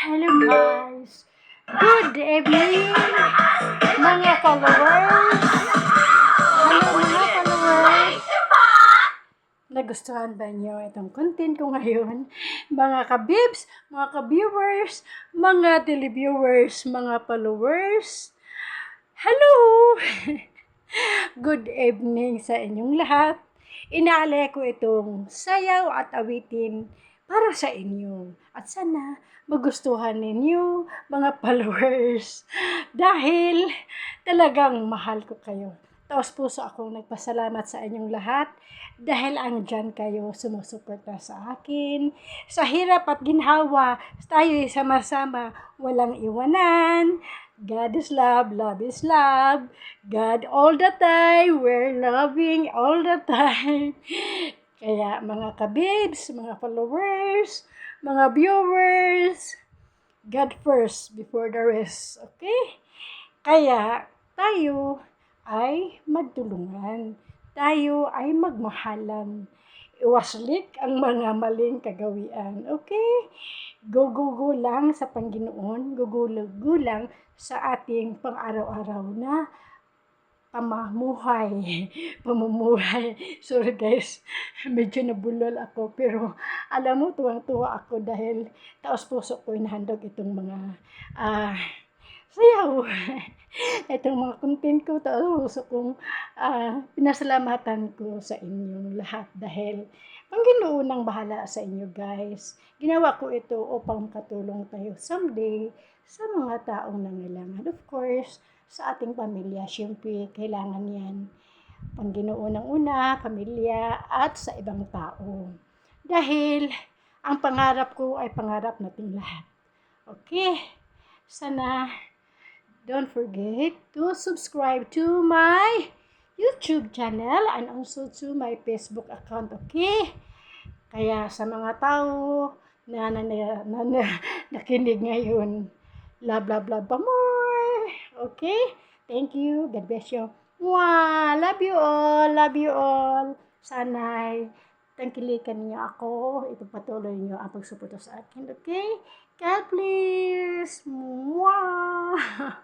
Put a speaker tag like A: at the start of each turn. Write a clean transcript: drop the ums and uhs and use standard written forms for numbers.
A: Hello guys! Good evening mga followers! Hello mga followers! Nagustuhan ba niyo itong content ko ngayon? Mga kabibs, mga ka-viewers, mga televiewers, mga followers. Hello! Good evening sa inyong lahat. Inaalay ko itong sayaw at awitin para sa inyo. At sana magustuhan ninyo, mga followers. Dahil talagang mahal ko kayo. Taos puso akong nagpasalamat sa inyong lahat dahil andyan kayo sumusuporta sa akin. Sa hirap at ginhawa, tayo'y sama-sama, walang iwanan. God is love, love is love. God all the time, we're loving all the time. Kaya mga kabibs, mga followers, mga viewers, God first before the rest. Okay? Kaya tayo ay magtulungan. Tayo ay magmahalan. Iwaslik ang mga maling kagawian. Okay? Go lang sa Panginoon. Go lang sa ating pang-araw-araw na pamumuhay. Sorry guys, medyo nabulol ako. Pero alam mo, tuwang-tuwa ako dahil taos puso ko inahandog itong mga sayaw. Itong mga content ko, taos puso kong pinasalamatan ko sa inyong lahat dahil Panginoon ang bahala sa inyo guys. Ginawa ko ito upang katulong tayo someday sa mga taong nangailangan. Of course, sa ating pamilya, syempre, kailangan yan. Panginoon ang una, pamilya, at sa ibang tao. Dahil, ang pangarap ko ay pangarap nating lahat. Okay? Sana, don't forget to subscribe to my YouTube channel and also to my Facebook account. Okay? Kaya sa mga tao na nakinig ngayon, love pa more. Okay? Thank you. God bless you. Mwah! Love you all. Love you all. Sana'y tangkilikan niyo ako. Ipagpatuloy niyo ang pagsuporta sa akin. Okay? God bless. Mwah!